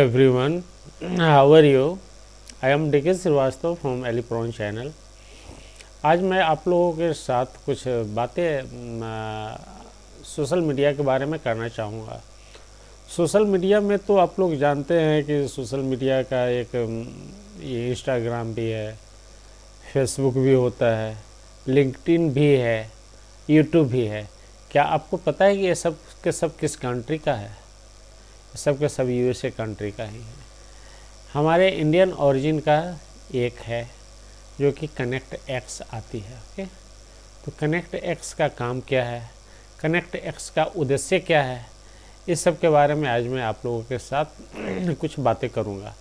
Everyone, how are you? I am DK Srivastava from एलिप्रॉन channel. आज मैं आप लोगों के साथ कुछ बातें सोशल मीडिया के बारे में करना चाहूँगा। सोशल मीडिया में तो आप लोग जानते हैं कि सोशल मीडिया का एक ये इंस्टाग्राम भी है, फेसबुक भी होता है, लिंक्डइन भी है, यूट्यूब भी है। क्या आपको पता है कि ये सब के सब किस कंट्री का है? सब के सब यूएसए कंट्री का ही है। हमारे इंडियन ओरिजिन का एक है जो कि कनेक्ट एक्स आती है। ओके, तो कनेक्ट एक्स का काम क्या है, कनेक्ट एक्स का उद्देश्य क्या है, इस सब के बारे में आज मैं आप लोगों के साथ कुछ बातें करूंगा।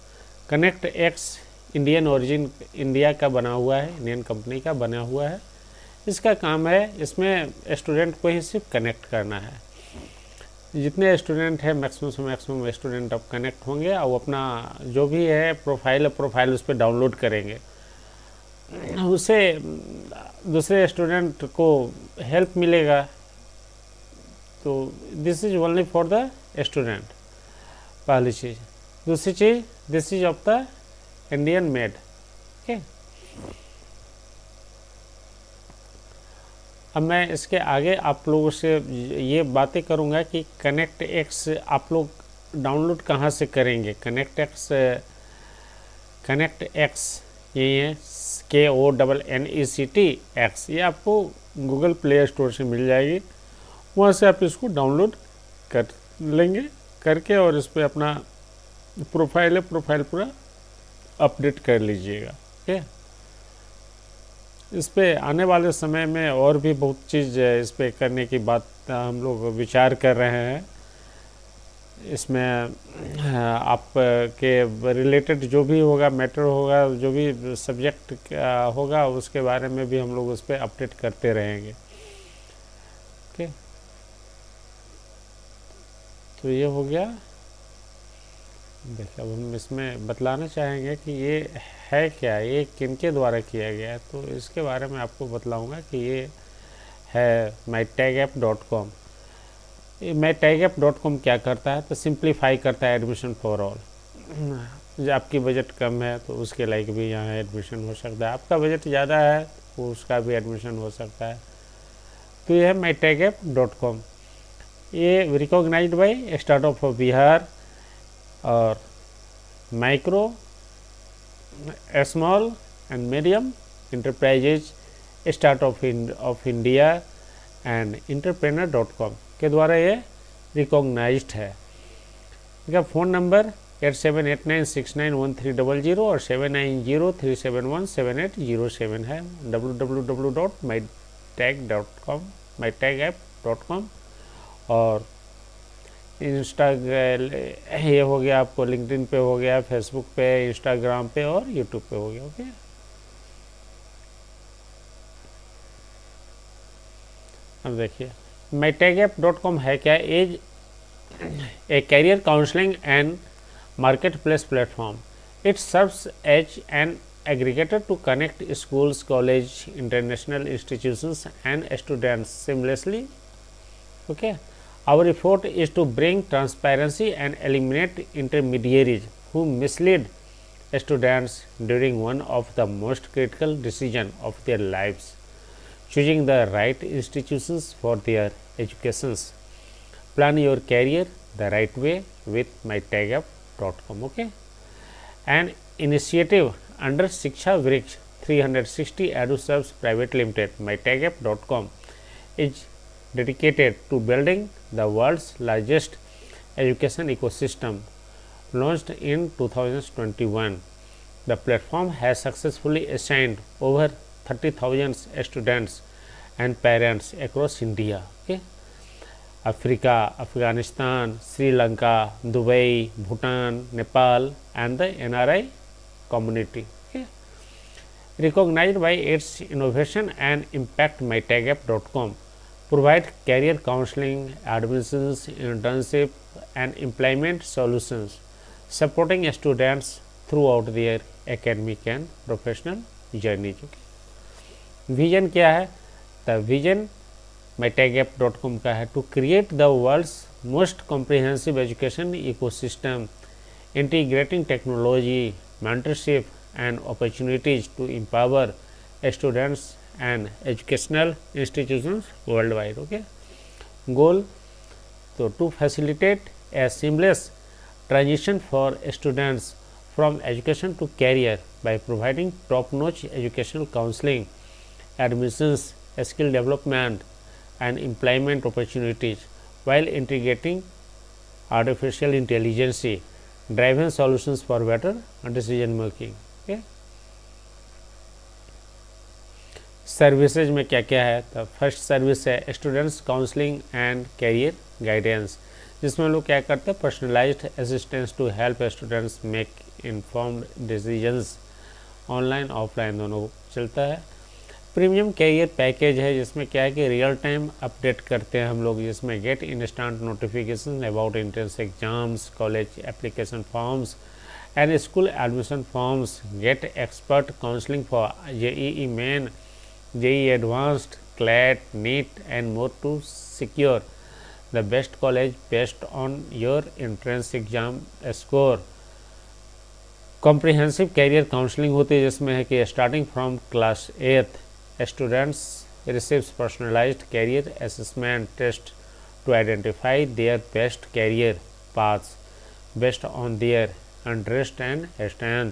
Connect x Indian origin India का बना हुआ है, इंडियन कंपनी का बना हुआ है। इसका काम है, इसमें स्टूडेंट को ही सिर्फ कनेक्ट करना है। जितने स्टूडेंट हैं मैक्सिमम से मैक्सिमम स्टूडेंट अब कनेक्ट होंगे और अपना जो भी है प्रोफाइल उस पर डाउनलोड करेंगे। उससे दूसरे स्टूडेंट को हेल्प मिलेगा। तो this is only for the student, पहली चीज़। दूसरी चीज़, this is of the Indian made. Okay, अब मैं इसके आगे आप लोगों से ये बातें करूँगा कि कनेक्ट एक्स आप लोग डाउनलोड कहाँ से करेंगे। कनेक्ट एक्स ये है KONNECT एक्स, ये आपको गूगल प्ले स्टोर से मिल जाएगी। वहाँ से आप इसको डाउनलोड कर लेंगे करके और इस पर अपना प्रोफाइल पूरा अपडेट कर लीजिएगा। ओके, इस पे आने वाले समय में और भी बहुत चीज़ इस पे करने की बात हम लोग विचार कर रहे हैं। इसमें आप के रिलेटेड जो भी होगा, मैटर होगा, जो भी सब्जेक्ट होगा, उसके बारे में भी हम लोग उस पर अपडेट करते रहेंगे। ओके, तो ये हो गया। देखिए, अब हम इसमें बतलाना चाहेंगे कि ये है क्या, ये किनके द्वारा किया गया है। तो इसके बारे में आपको बतलाऊंगा कि ये है mytageapp.com। ये mytageapp.com क्या करता है, तो सिंप्लीफाई करता है एडमिशन फॉर ऑल। जब आपकी बजट कम है तो उसके लायक भी यहाँ एडमिशन हो सकता है, आपका बजट ज़्यादा है तो उसका भी एडमिशन हो सकता है। तो ये है mytageapp.com। ये recognized by startup of Bihar और micro, small and medium enterprises startup of India and entrepreneur के द्वारा ये रिकॉग्नाइज्ड है। इनका फ़ोन नंबर 8789691300 और 7903717807 है। www.mytag.com और ये हो गया आपको लिंक्डइन पे हो गया, फेसबुक पे, इंस्टाग्राम पे और यूट्यूब पे हो गया। ओके, अब देखिए mytageapp.com है क्या। As a career counselling and market place platform. It serves as an aggregator to connect schools, college, international institutions and students seamlessly. Okay, our effort is to bring transparency and eliminate intermediaries who mislead students during one of the most critical decisions of their lives, choosing the right institutions for their educations. Plan your career the right way with mytageapp.com. Okay, an initiative under Shiksha Vriksh 360 EduServes Private Limited, mytageapp.com is dedicated to building the world's largest education ecosystem. Launched in 2021, the platform has successfully assigned over 30,000 students and parents across India, okay, Africa, Afghanistan, Sri Lanka, Dubai, Bhutan, Nepal and the NRI community. Okay. Recognized by its innovation and impact, mytageapp.com provide career counseling, admissions, internship and employment solutions, supporting students throughout their academic and professional journeys. Vision क्या है? The vision mytageapp.com का है to create the world's most comprehensive education ecosystem integrating technology, mentorship, and opportunities to empower students and educational institutions worldwide. Okay, goal so to facilitate a seamless transition for students from education to career by providing top-notch educational counseling, admissions, skill development, and employment opportunities while integrating artificial intelligence driven solutions for better decision making. Okay. Services में क्या क्या है, तो first service है students counselling and career guidance, जिसमें लोग क्या करते हैं personalised assistance to help students make informed decisions, online offline दोनों चलता है। प्रीमियम कैरियर पैकेज है जिसमें क्या है कि रियल टाइम अपडेट करते हैं हम लोग, जिसमें get instant notification about entrance exams, college application forms and school admission forms, get expert counselling for JEE main, JEE Advanced, CLAT, NEET and more to secure the best college based on your entrance exam score। Comprehensive career counselling होती है जिसमें है कि starting from class 8th students receives personalised career assessment test to identify their best career paths based on their interest and strength.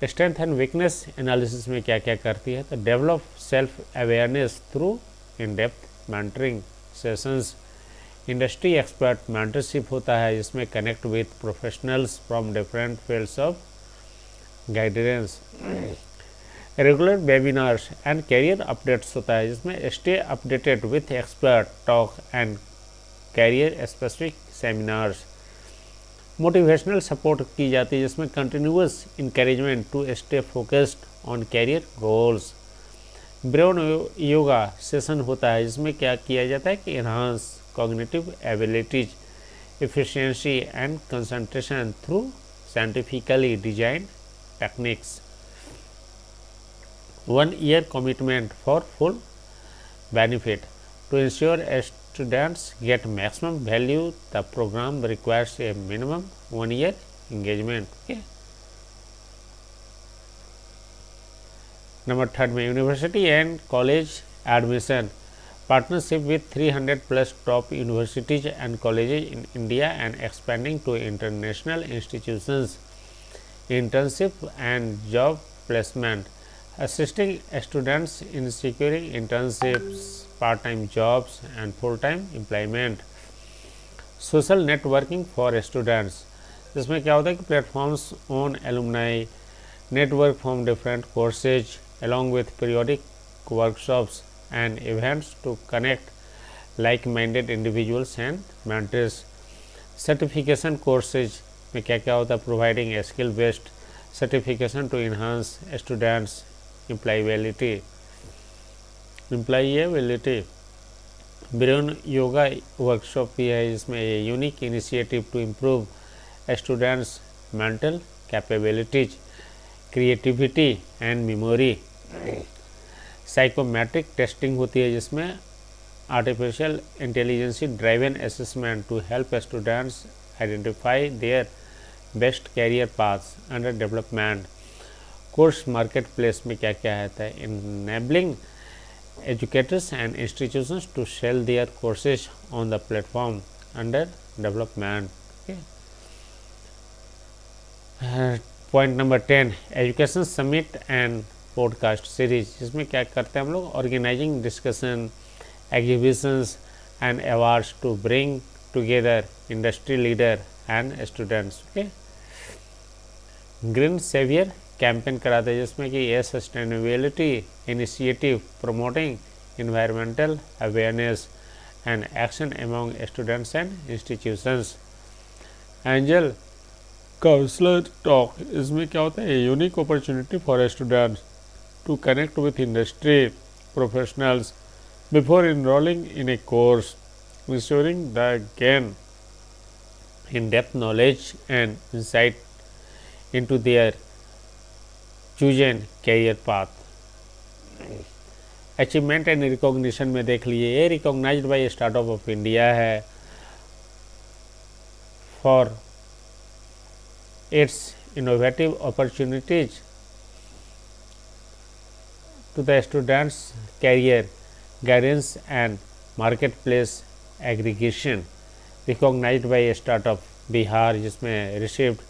Strength and weakness analysis में क्या क्या करती है, तो develop self awareness through in depth mentoring sessions, industry expert mentorship होता है जिसमें connect with professionals from different fields of guidance, regular webinars and career updates होता है जिसमें stay updated with expert talk and career specific seminars, motivational support की जाती है जिसमें continuous encouragement to stay focused on career goals, brain yoga session होता है जिसमें क्या किया जाता है कि enhance cognitive abilities, efficiency and concentration through scientifically design techniques, 1 year commitment for full benefit to ensure students get maximum value. The program requires a minimum 1 year engagement. Okay. Number 3 में university and college admission, partnership with 300 plus top universities and colleges in India and expanding to international institutions, internship and job placement, assisting students in securing internships, part-time jobs and full-time employment, social networking for students, जिसमें क्या होता है कि platforms on alumni network from different courses along with periodic workshops and events to connect like-minded individuals and mentors, certification courses में क्या क्या होता है providing skill based certification to enhance students employability, brain yoga workshop भी है जिसमें ये unique initiative to improve students mental capabilities, creativity and memory, psychometric testing होती है जिसमें artificial intelligence driven assessment to help students identify their best career paths under development, course market place में क्या क्या आता है enabling educators and institutions to sell their courses on the platform under development. Point number 10 education summit and podcast series, जिसमें क्या करते हैं हम लोग organising discussion exhibitions and awards to bring together industry leader and students. Okay, green saviour campaign कराते हैं जिसमें कि ये sustainability initiative promoting environmental awareness and action among students and institutions. Angel counsellor talk, इसमें क्या होता है unique opportunity for students to connect with industry professionals before enrolling in a course, ensuring the gain in depth knowledge and insight into their chosen career path। Achievement and recognition में देख लीजिए, ये recognised by startup of India है for its innovative opportunities to the students' career guidance and marketplace aggregation recognized by a startup Bihar जिसमें received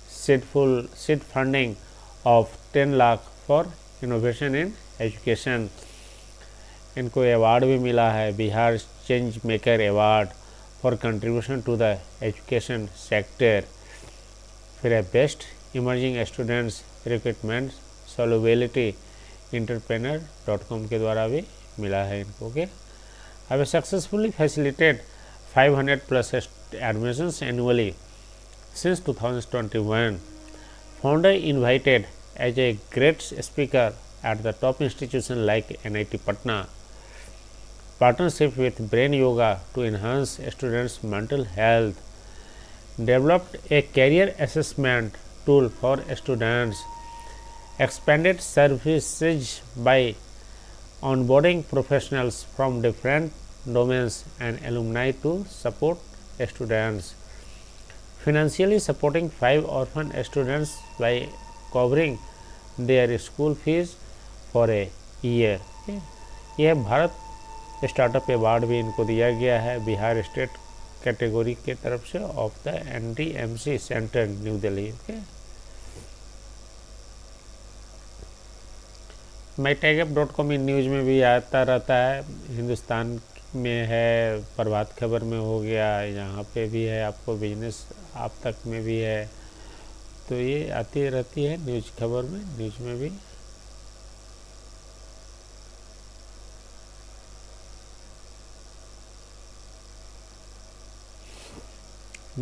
seed funding of 10 lakh for innovation in education. इनको award भी मिला है Bihar change maker award for contribution to the education sector. फिर है best emerging students recruitment solubility entrepreneur.com के द्वारा भी मिला है इनको. के have successfully facilitated 500 plus admissions annually since 2021. Founder invited as a great speaker at the top institution like NIT Patna. Partnership with Brain Yoga to enhance students' mental health. Developed a career assessment tool for students. Expanded services by onboarding professionals from different domains and alumni to support students. Financially supporting 5 orphan students by covering their school fees for a year. यह Bharat startup award भी इनको दिया गया है Bihar state category के तरफ से of the NDMC centre new Delhi. mytagap.com in news में भी आता रहता है. हिंदुस्तान में है, प्रभात खबर में हो गया, यहाँ पे भी है, आपको बिजनेस आप तक में भी है. तो ये आती रहती है न्यूज़ खबर में, न्यूज़ में भी.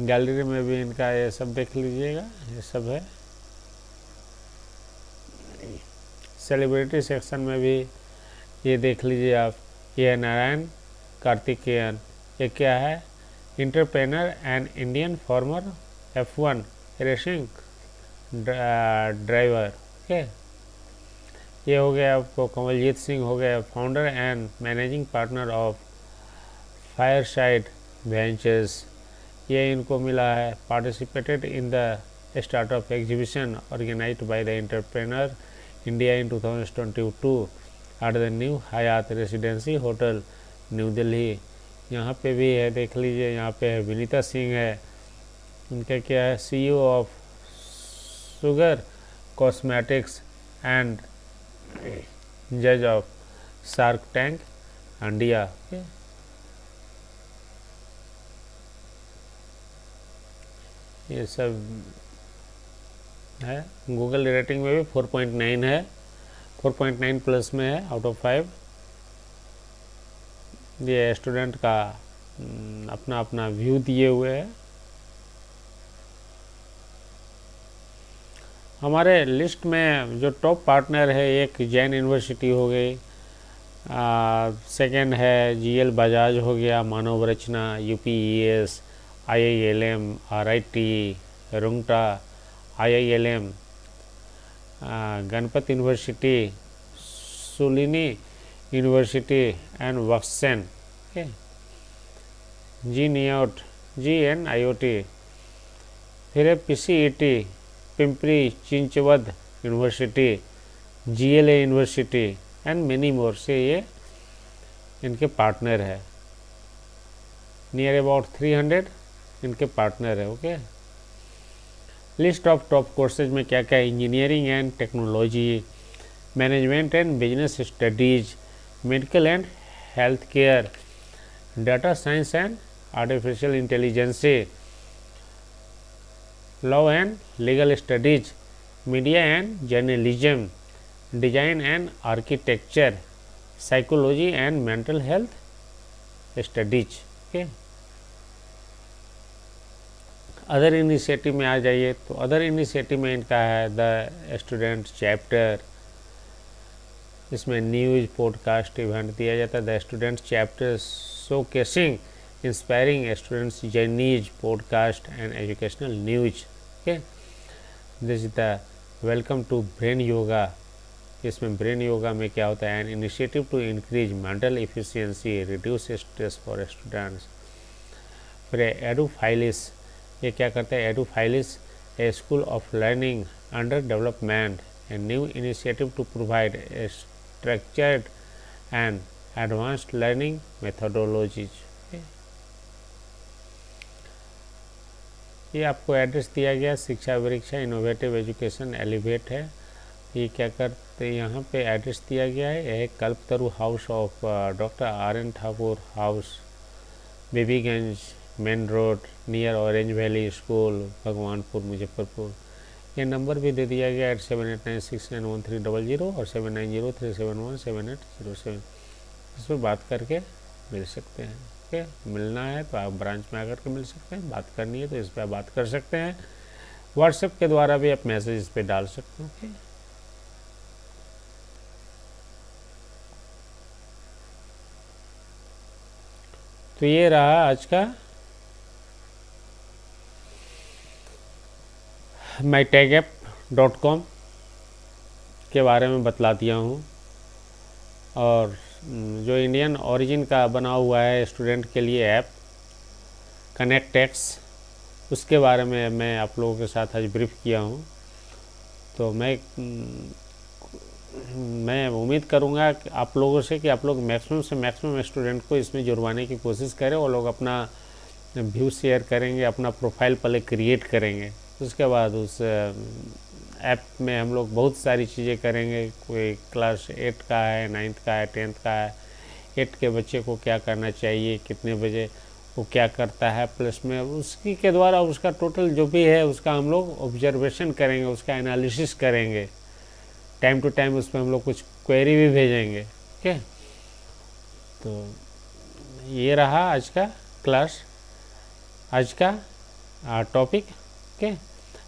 गैलरी में भी इनका ये सब देख लीजिएगा, ये सब है. सेलिब्रिटी सेक्शन में भी ये देख लीजिए आप. ये नारायण कार्तिकेयन, ये क्या है, entrepreneur and Indian former F1 racing driver. Okay, ये हो गया आपको. कमलजीत सिंह हो गया founder and managing partner of Fireside Ventures. ये इनको मिला है. Participated in the startup exhibition organised by the Entrepreneur India in 2022 at the new Hyatt residency hotel New Delhi. यहाँ पे भी है, देख लीजिए. यहाँ पे है विनीता सिंह है, इनका क्या है, CEO of sugar cosmetics and जज ऑफ शार्क टैंक इंडिया. ये सब है. गूगल रेटिंग में भी 4.9 है, 4.9 प्लस में है आउट ऑफ 5. ये स्टूडेंट का अपना अपना व्यू दिए हुए है. हमारे लिस्ट में जो टॉप पार्टनर है, एक जैन यूनिवर्सिटी हो गई, सेकंड है GL बजाज हो गया, Manav Rachna, UPES, IILM, RIT, Rungta, IILM, Ganpati university, Shoolini university and Woxsen. GNIOT. फिर है PCET, Pimpri Chinchwad university, GLA university and many more से ये इनके पार्टनर है. नियर अबाउट 300 इनके पार्टनर है. Okay, list of top courses में क्या क्या है, engineering and technology, management and business studies, medical and health care, data science and artificial intelligence, law and legal studies, media and journalism, design and architecture, psychology and mental health studies. Okay, other initiative में आ जाइए तो other initiative में इनका है the student chapter. इसमें news podcast event दिया जाता है. The student chapter showcasing inspiring students journeys, podcast and educational news. Okay, this is the welcome to brain yoga. इसमें ब्रेन योगा में क्या होता है, an initiative to increase mental efficiency, reduce stress for students. फिर Edufilis ये क्या करते हैं, Edufilis a school of learning under development, a new initiative to provide a structured and advanced learning methodologies. ये आपको एड्रेस दिया गया, शिक्षा वृक्षा इनोवेटिव एजुकेशन एलिवेट है। ये क्या करते, यहाँ पे एड्रेस दिया गया है, यह Kalpataru house of doctor RN Thakur house, Babiganj main road near orange valley school, Bhagwanpur, Muzaffarpur. ये नंबर भी दे दिया गया 8789691300 और 7903717807। इस पर बात करके मिल सकते हैं। ओके, मिलना है तो आप ब्रांच में आकर के मिल सकते हैं, बात करनी है तो इस पर बात कर सकते हैं। व्हाट्सएप के द्वारा भी आप मैसेज इस पर डाल सकते हैं। ओके, तो ये रहा आज का mytagap.com के बारे में बतला दिया हूँ, और जो इंडियन ओरिजिन का बना हुआ है स्टूडेंट के लिए ऐप कनेक्टेक्स, उसके बारे में मैं आप लोगों के साथ आज ब्रीफ किया हूँ। तो मैं उम्मीद करूँगा कि आप लोगों से कि आप लोग मैक्सिमम से मैक्सिमम स्टूडेंट को इसमें जुड़वाने की कोशिश करें, और लोग अपना व्यू शेयर करेंगे, अपना प्रोफाइल पहले क्रिएट करेंगे, उसके बाद उस ऐप में हम लोग बहुत सारी चीज़ें करेंगे। कोई क्लास 8 का है, 9th का है, 10th का है, 8 के बच्चे को क्या करना चाहिए, कितने बजे वो क्या करता है प्लस में, उसकी के द्वारा उसका टोटल जो भी है उसका हम लोग ऑब्जर्वेशन करेंगे, उसका एनालिसिस करेंगे। टाइम टू टाइम उस पर हम लोग कुछ क्वेरी भी भेजेंगे। ओके, तो ये रहा आज का क्लास, आज का टॉपिक। ओके,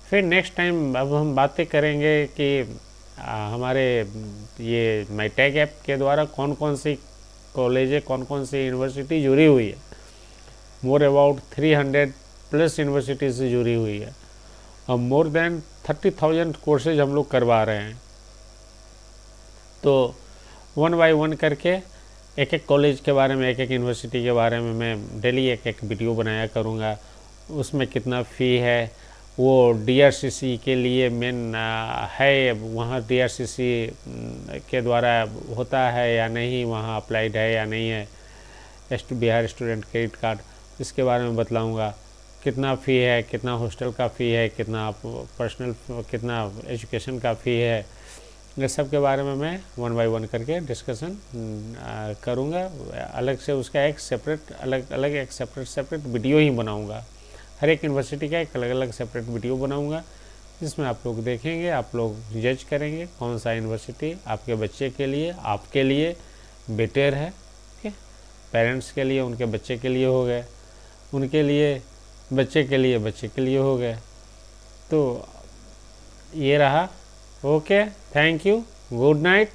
फिर नेक्स्ट टाइम अब हम बातें करेंगे कि हमारे ये mytag ऐप के द्वारा कौन कौन सी कॉलेज, कौन कौन सी यूनिवर्सिटी जुड़ी हुई है। मोर अबाउट 300+ यूनिवर्सिटी से जुड़ी हुई है, और मोर देन 30,000 कोर्सेज हम लोग करवा रहे हैं। तो 1 बाय 1 करके एक एक कॉलेज के बारे में, एक एक यूनिवर्सिटी के बारे में मैं डेली एक एक वीडियो बनाया करूँगा। उसमें कितना फ़ी है, वो DRCC के लिए मेन है, वहाँ DRCC के द्वारा होता है या नहीं, वहाँ अप्लाइड है या नहीं है, बिहार स्टूडेंट क्रेडिट कार्ड, इसके बारे में बतलाऊँगा। कितना फ़ी है, कितना हॉस्टल का फ़ी है, कितना पर्सनल, कितना एजुकेशन का फ़ी है, ये सब के बारे में मैं 1 बाय 1 करके डिस्कशन करूँगा। अलग से उसका एक सेपरेट अलग एक सेपरेट वीडियो ही बनाऊँगा। हर एक यूनिवर्सिटी का एक अलग अलग सेपरेट वीडियो बनाऊँगा, जिसमें आप लोग देखेंगे, आप लोग जज करेंगे कौन सा यूनिवर्सिटी आपके बच्चे के लिए, आपके लिए बेटर है। ठीक है, पेरेंट्स के लिए, उनके बच्चे के लिए हो गए, उनके लिए बच्चे के लिए हो गए। तो ये रहा। Okay, thank you, good night.